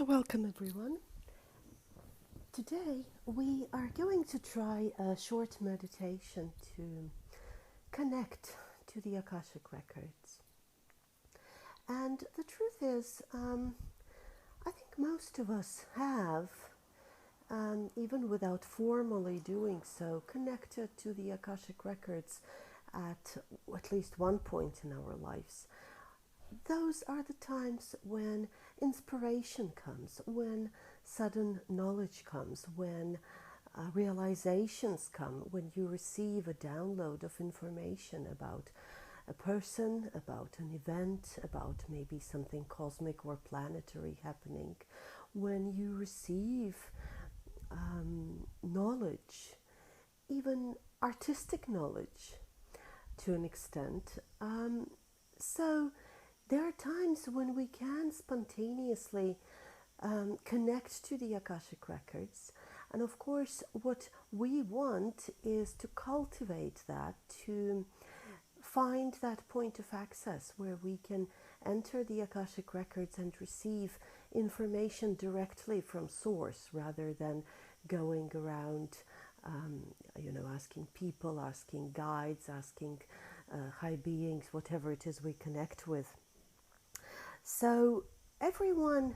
So welcome everyone. Today we are going to try a short meditation to connect to the Akashic Records. And the truth is, I think most of us have, even without formally doing so, connected to the Akashic Records at least one point in our lives. Those are the times when inspiration comes, when sudden knowledge comes, when realizations come, when you receive a download of information about a person, about an event, about maybe something cosmic or planetary happening, when you receive knowledge, even artistic knowledge to an extent. So there are times when we can spontaneously connect to the Akashic Records. And of course, what we want is to cultivate that, to find that point of access where we can enter the Akashic Records and receive information directly from source rather than going around, asking people, asking guides, asking high beings, whatever it is we connect with. So everyone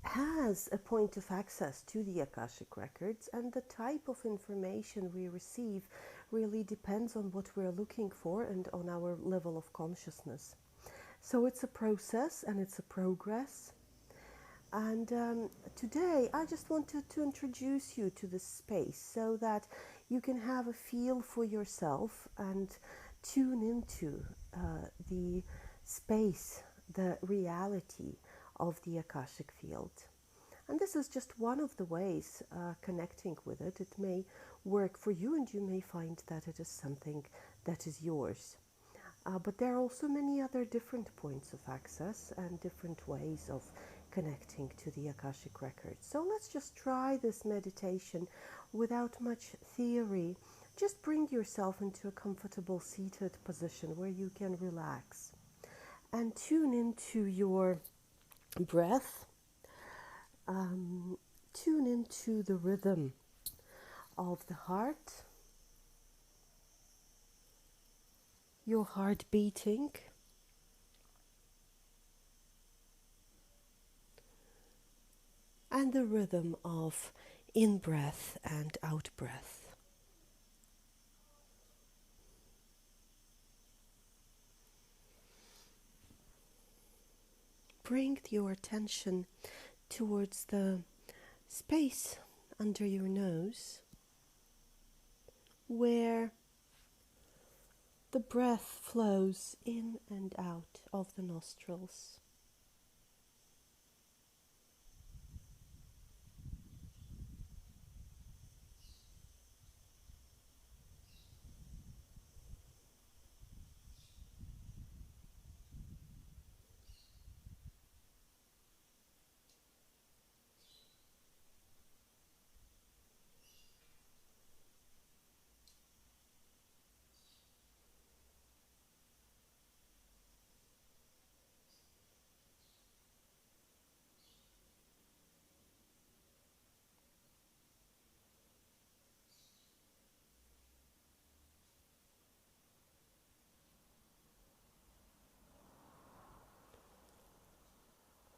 has a point of access to the Akashic Records, and the type of information we receive really depends on what we're looking for and on our level of consciousness. So it's a process and it's a progress. And today I just wanted to introduce you to this space so that you can have a feel for yourself and tune into the space, the reality of the Akashic field. And this is just one of the ways connecting with it. It may work for you and you may find that it is something that is yours. But there are also many other different points of access and different ways of connecting to the Akashic Records. So let's just try this meditation without much theory. Just bring yourself into a comfortable seated position where you can relax and tune into your breath. Tune into the rhythm of the heart, your heart beating, and the rhythm of in-breath and out-breath. Bring your attention towards the space under your nose where the breath flows in and out of the nostrils.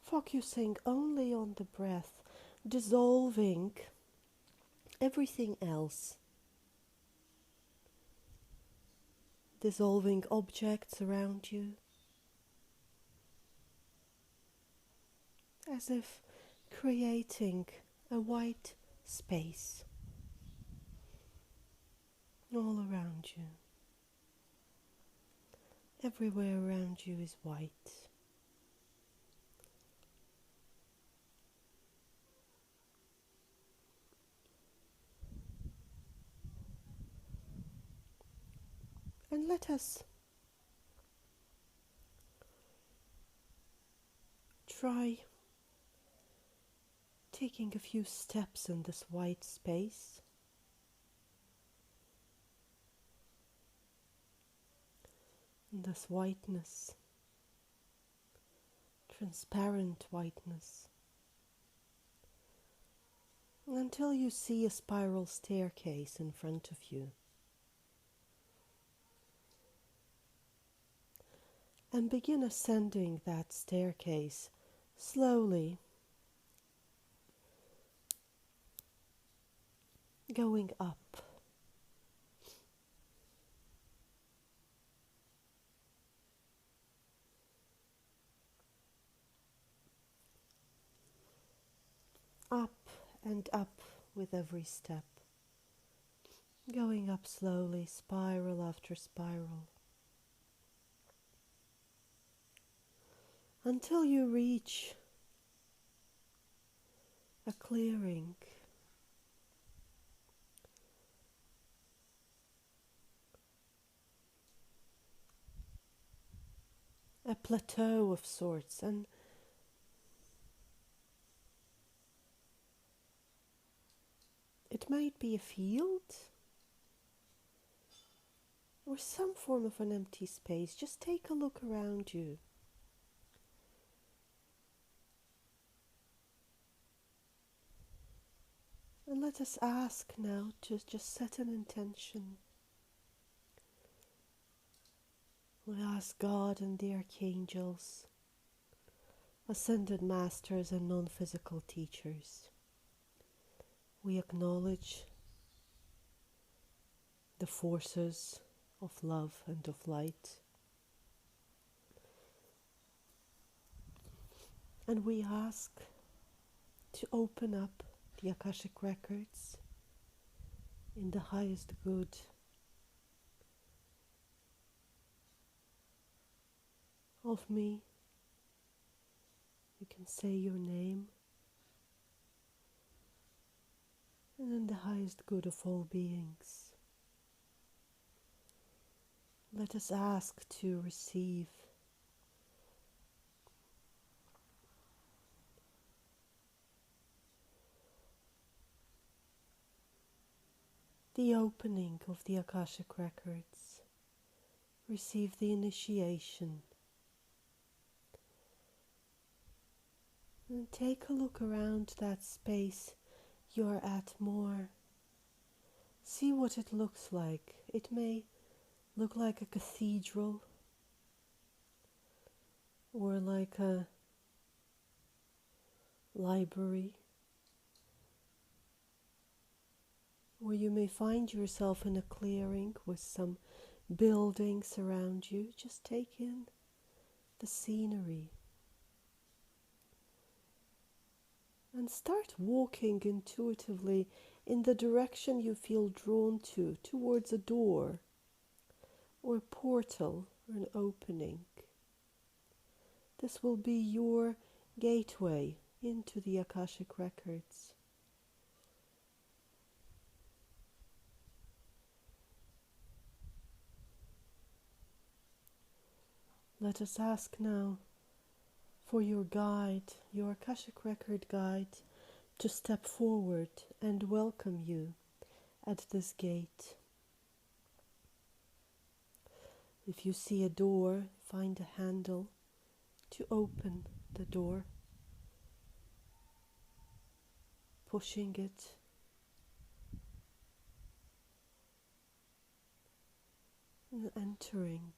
Focusing only on the breath, dissolving everything else, dissolving objects around you, as if creating a white space all around you. Everywhere around you is white. And let us try taking a few steps in this white space. This whiteness, transparent whiteness, until you see a spiral staircase in front of you. And begin ascending that staircase slowly, going up. Up and up with every step, going up slowly, spiral after spiral, until you reach a clearing, a plateau of sorts, and it might be a field or some form of an empty space. Just take a look around you. And let us ask now to just set an intention. We ask God and the archangels, ascended masters and non-physical teachers. We acknowledge the forces of love and of light. And we ask to open up the Akashic Records in the highest good. Of me. You can say your name. And in the highest good of all beings. Let us ask to receive the opening of the Akashic Records. Receive the initiation. And take a look around that space you're at more. See what it looks like. It may look like a cathedral or like a library. Or you may find yourself in a clearing with some buildings around you. Just take in the scenery. And start walking intuitively in the direction you feel drawn to, towards a door or a portal or an opening. This will be your gateway into the Akashic Records. Let us ask now for your guide, your Akashic Record guide, to step forward and welcome you at this gate. If you see a door, find a handle to open the door, pushing it, and entering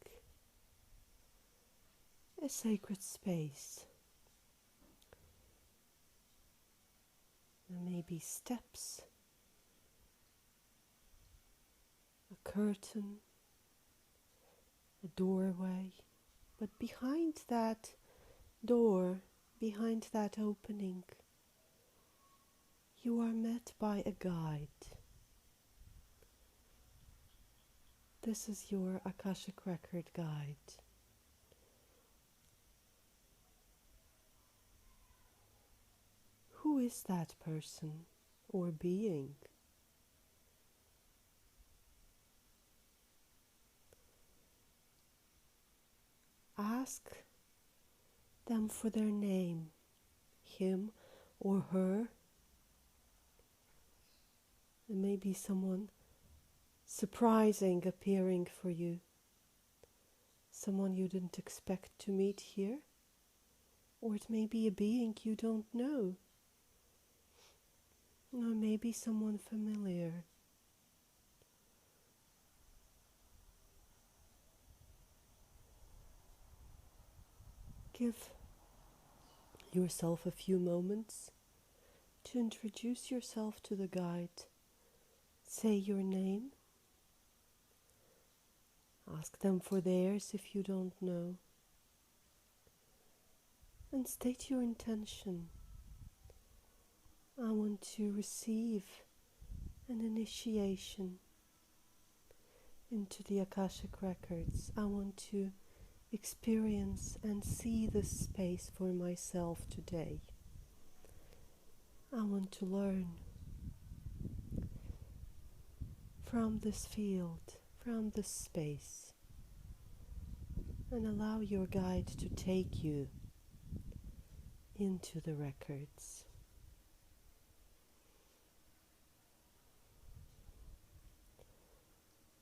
a sacred space. There may be steps, a curtain, a doorway, but behind that door, behind that opening, you are met by a guide. This is your Akashic Record guide. Who is that person or being? Ask them for their name, him or her. There may be someone surprising appearing for you, someone you didn't expect to meet here, or it may be a being you don't know. or maybe someone familiar. Give yourself a few moments to introduce yourself to the guide. Say your name. Ask them for theirs if you don't know. And state your intention. I want to receive an initiation into the Akashic Records. I want to experience and see this space for myself today. I want to learn from this field, from this space, and allow your guide to take you into the records.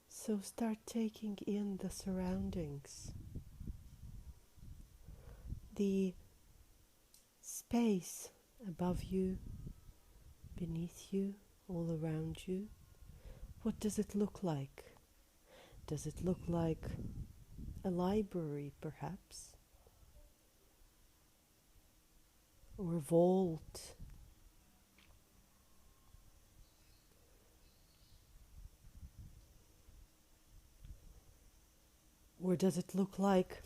So start taking in the surroundings, the space above you, beneath you, all around you. What does it look like? Does it look like a library, perhaps? Or a vault? Or does it look like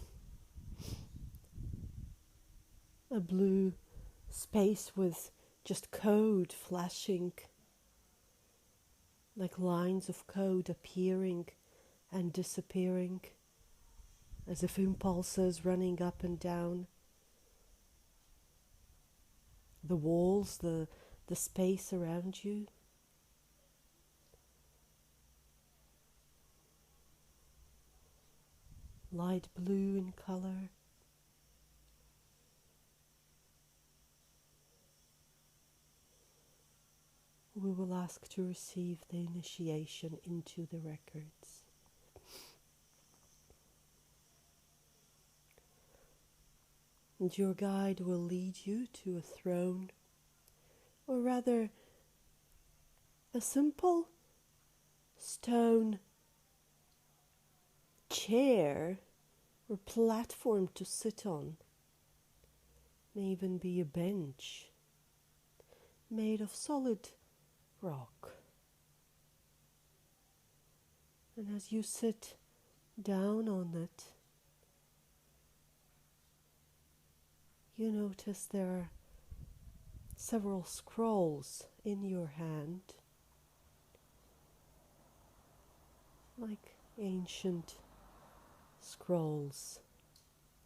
a blue space with just code flashing, like lines of code appearing and disappearing, as if impulses running up and down? The walls, the space around you. Light blue in color. We will ask to receive the initiation into the records. And your guide will lead you to a throne, or rather a simple stone chair or platform to sit on. May even be a bench made of solid rock. And as you sit down on it, you notice there are several scrolls in your hand, like ancient scrolls.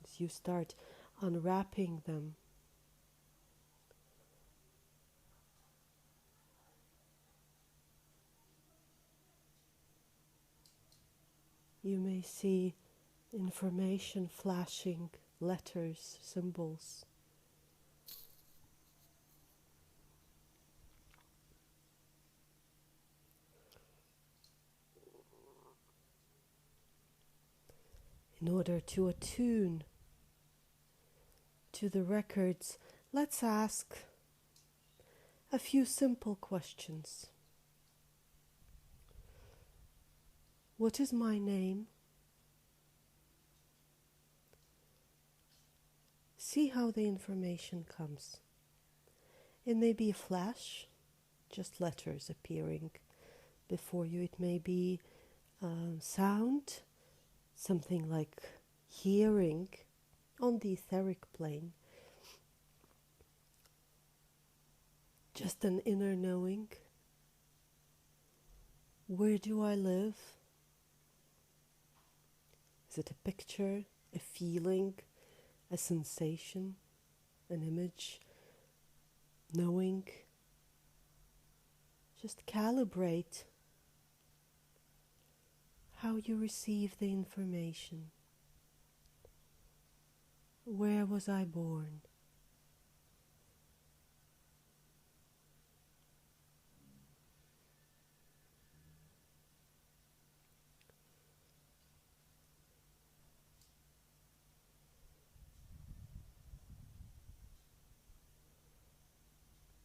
As you start unwrapping them, you may see information flashing, letters, symbols. In order to attune to the records, let's ask a few simple questions. What is my name? See how the information comes. It may be a flash, just letters appearing before you. It may be sound, something like hearing on the etheric plane. Just an inner knowing. Where do I live? Is it a picture, a feeling, a sensation, an image? Knowing. Just calibrate how you receive the information. Where was I born?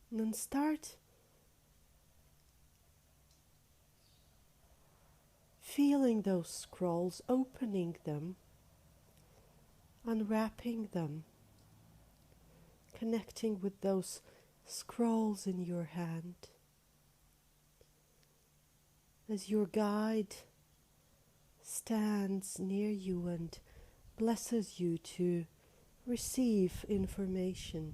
And then start feeling those scrolls, opening them, unwrapping them, connecting with those scrolls in your hand as your guide stands near you and blesses you to receive information.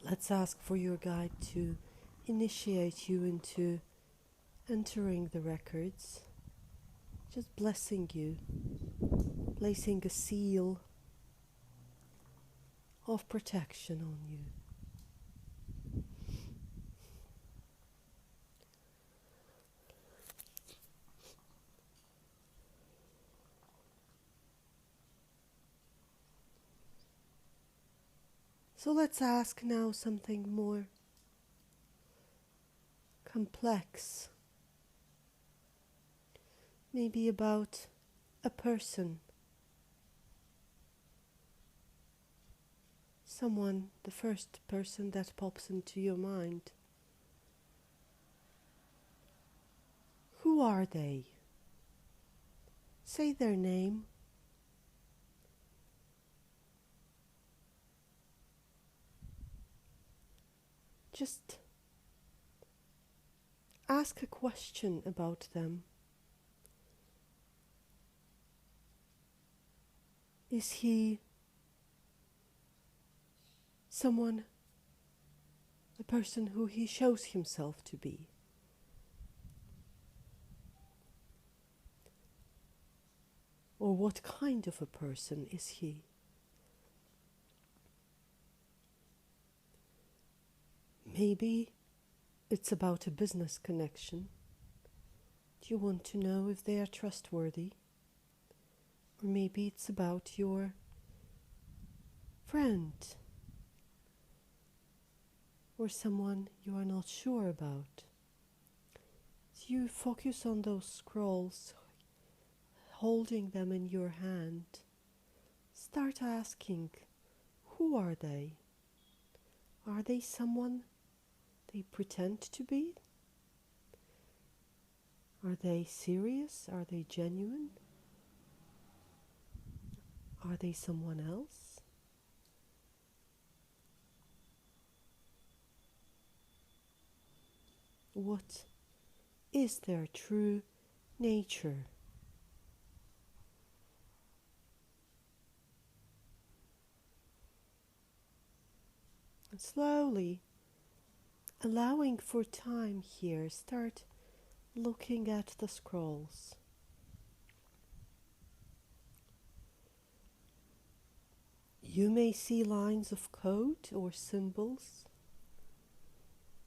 Let's ask for your guide to initiate you into entering the records, just blessing you, placing a seal of protection on you. So let's ask now something more complex, maybe about a person, someone, the first person that pops into your mind. Who are they? Say their name. Just ask a question about them. Is he someone, a person who he shows himself to be? Or what kind of a person is he? Maybe it's about a business connection. Do you want to know if they are trustworthy? Or maybe it's about your friend or someone you are not sure about. So you focus on those scrolls, holding them in your hand. Start asking, who are they? Are they someone they pretend to be? Are they serious? Are they genuine? Are they someone else? What is their true nature? And slowly, allowing for time here, start looking at the scrolls. You may see lines of code or symbols,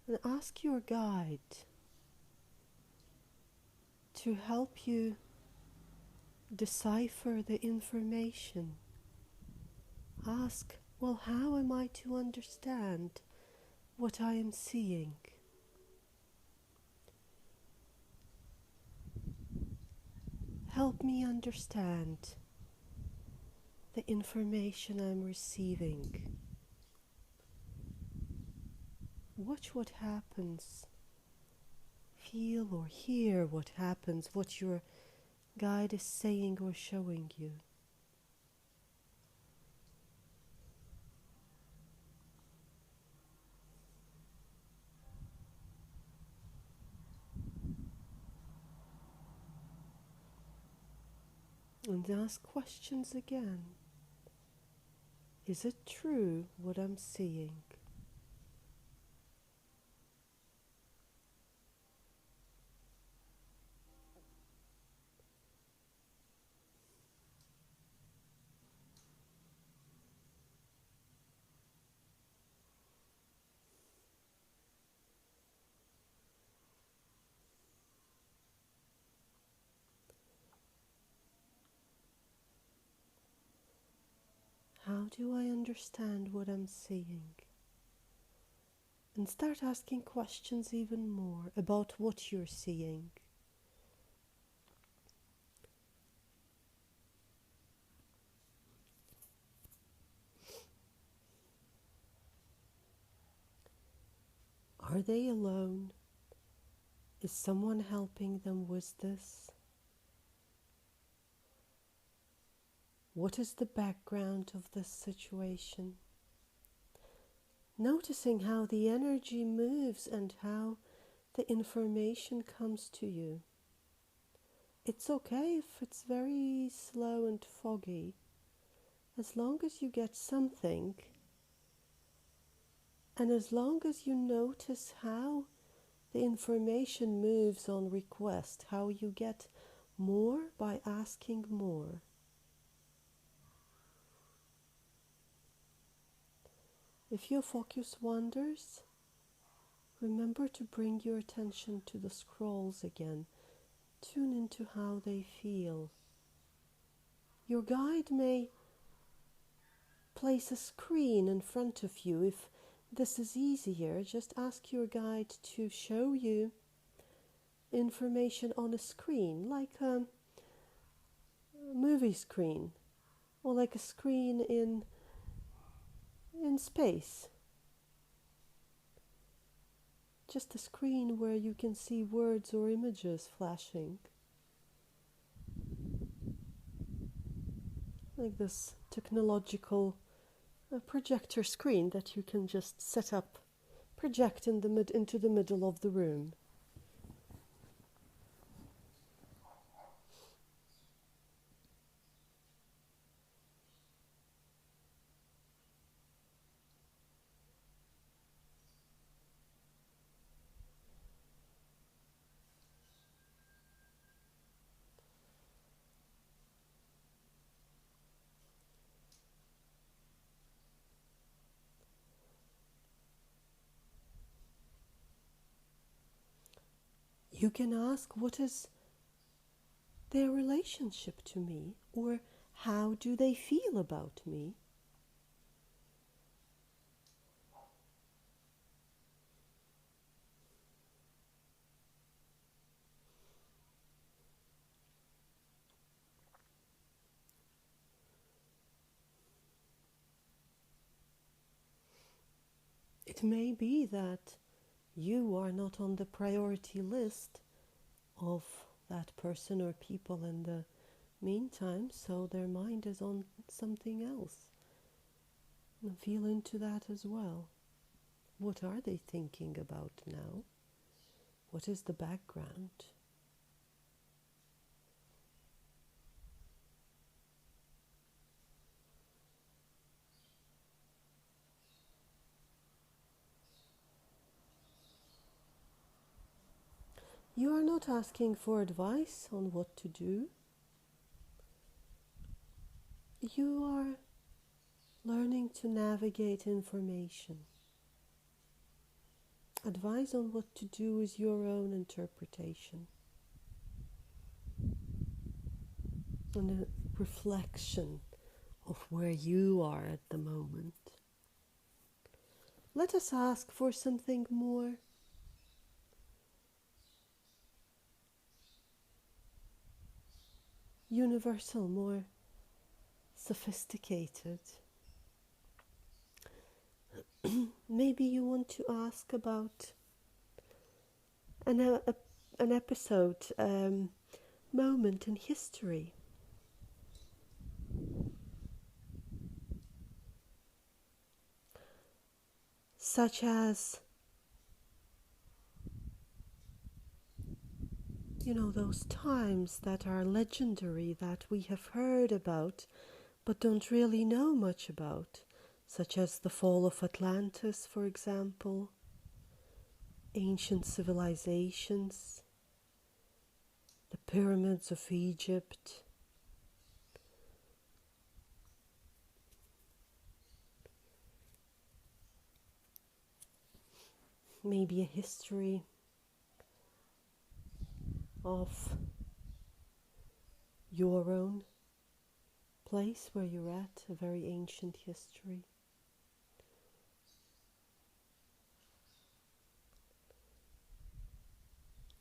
and ask your guide to help you decipher the information. Ask, well, how am I to understand what I am seeing? Help me understand the information I'm receiving. Watch what happens. Feel or hear what happens, what your guide is saying or showing you. And ask questions again. Is it true what I'm seeing? How do I understand what I'm seeing? And start asking questions even more about what you're seeing. Are they alone? Is someone helping them with this? What is the background of this situation? Noticing how the energy moves and how the information comes to you. It's okay if it's very slow and foggy, as long as you get something, and as long as you notice how the information moves on request, how you get more by asking more. If your focus wanders, remember to bring your attention to the scrolls again. Tune into how they feel. Your guide may place a screen in front of you. If this is easier, just ask your guide to show you information on a screen, like a movie screen, or like a screen in space. Just a screen where you can see words or images flashing. Like this technological projector screen that you can just set up, project into the middle of the room. You can ask, what is their relationship to me, or how do they feel about me? It may be that you are not on the priority list of that person or people in the meantime, so their mind is on something else. And feel into that as well. What are they thinking about now? What is the background? You are not asking for advice on what to do. You are learning to navigate information. Advice on what to do is your own interpretation and a reflection of where you are at the moment. Let us ask for something more universal, more sophisticated. Maybe you want to ask about an episode, moment in history. Such as, those times that are legendary, that we have heard about but don't really know much about, such as the fall of Atlantis, for example, ancient civilizations, the pyramids of Egypt, maybe a history of your own place where you're at, a very ancient history.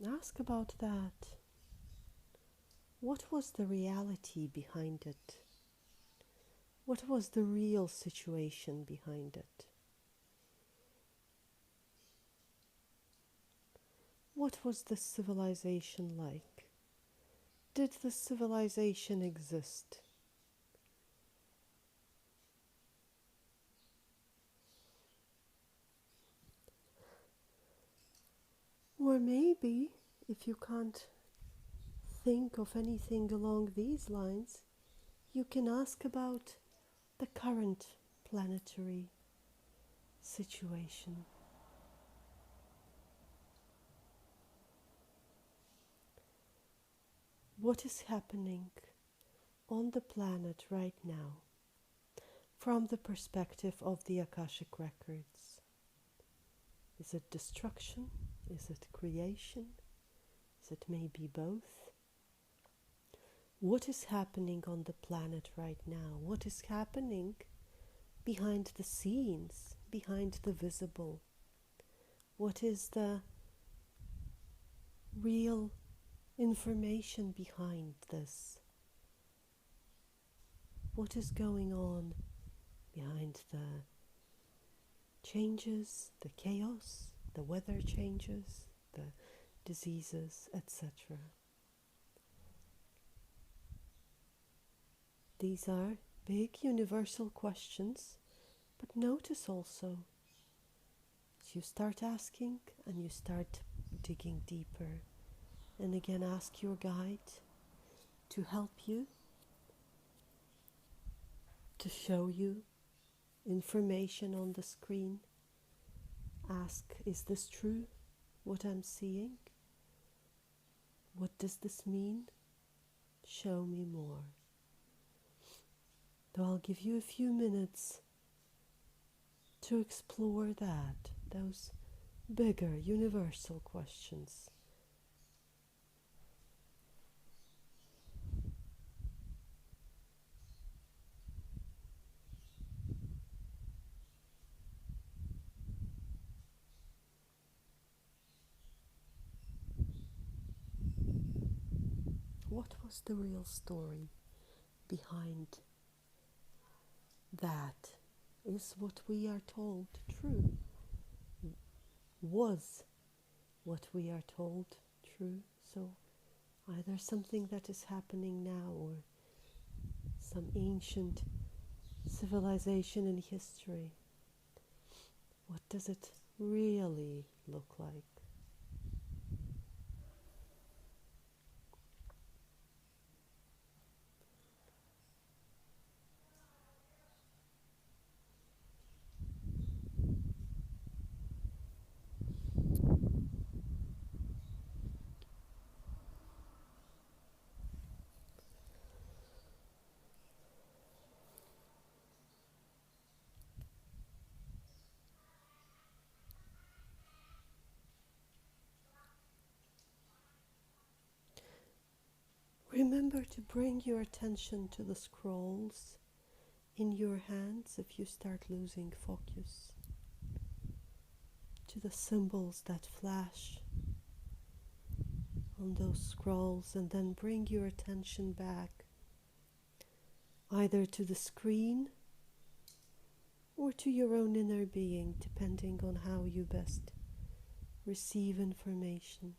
Ask about that. What was the reality behind it? What was the real situation behind it? what was the civilization like? Did the civilization exist? Or maybe, if you can't think of anything along these lines, you can ask about the current planetary situation. What is happening on the planet right now from the perspective of the Akashic Records? Is it destruction? Is it creation? Is it maybe both? What is happening on the planet right now? What is happening behind the scenes, behind the visible? What is the real information behind this? What is going on behind the changes, the chaos, the weather changes, the diseases, etc.? These are big universal questions, but notice also as you start asking and you start digging deeper, and again ask your guide to help you, to show you information on the screen. Ask, is this true, what I'm seeing? What does this mean? Show me more. So I'll give you a few minutes to explore that, those bigger universal questions. What was the real story behind that? Is what we are told true? Was what we are told true? So either something that is happening now or some ancient civilization in history. What does it really look like? Remember to bring your attention to the scrolls in your hands if you start losing focus, to the symbols that flash on those scrolls, and then bring your attention back either to the screen or to your own inner being, depending on how you best receive information.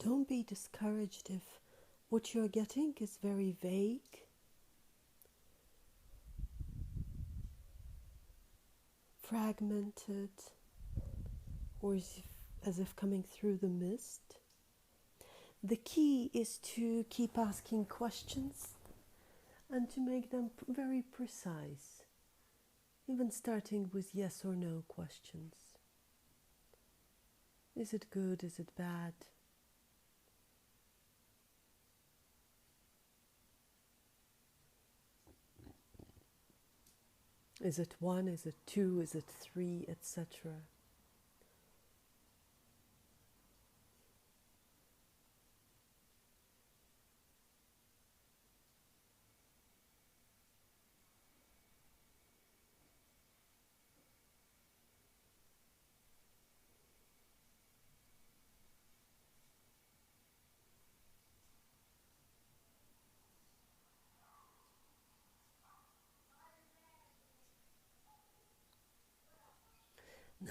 Don't be discouraged if what you're getting is very vague, fragmented, or as if coming through the mist. The key is to keep asking questions and to make them very precise, even starting with yes or no questions. Is it good? Is it bad? Is it 1? Is it 2? Is it 3? Etc.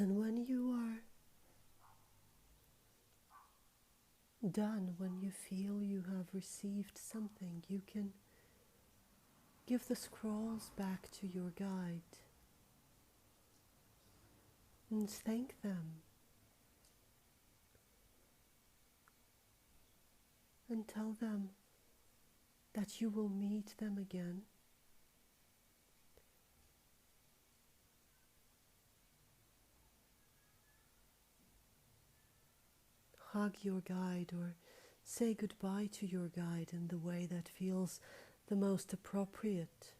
And when you are done, when you feel you have received something, you can give the scrolls back to your guide and thank them and tell them that you will meet them again. Hug your guide or say goodbye to your guide in the way that feels the most appropriate.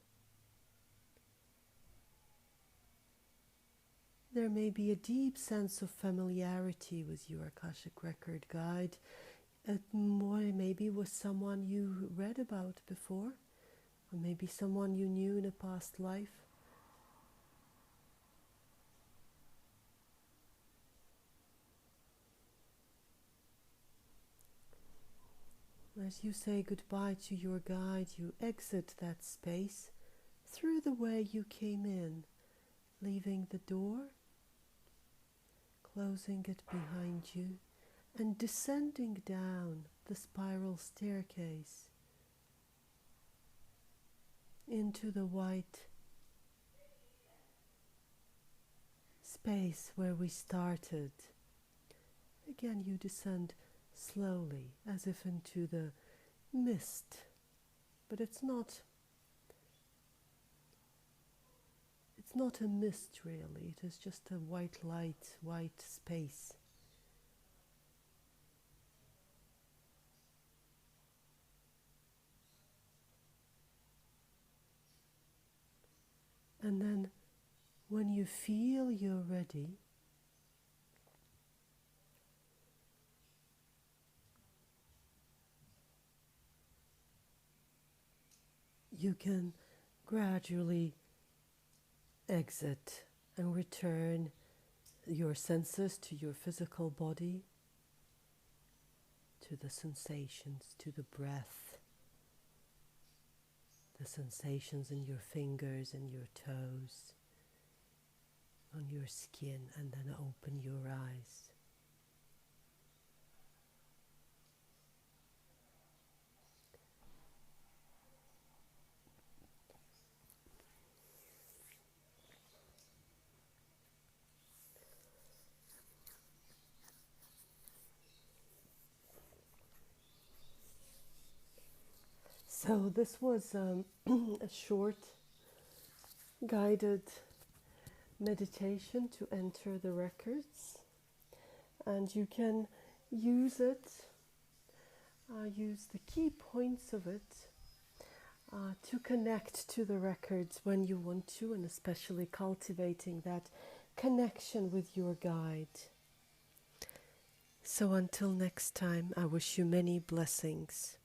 There may be a deep sense of familiarity with your Akashic Record guide. It maybe was someone you read about before, or maybe someone you knew in a past life. As you say goodbye to your guide, you exit that space through the way you came in, leaving the door, closing it behind you, and descending down the spiral staircase into the white space where we started. Again, you descend slowly, as if into the mist, but it's not a mist really, it is just a white light, white space. And then when you feel you're ready, you can gradually exit and return your senses to your physical body, to the sensations, to the breath, the sensations in your fingers and your toes, on your skin, and then open your eyes. So this was a short guided meditation to enter the records, and you can use it, use the key points of it to connect to the records when you want to, and especially cultivating that connection with your guide. So until next time, I wish you many blessings.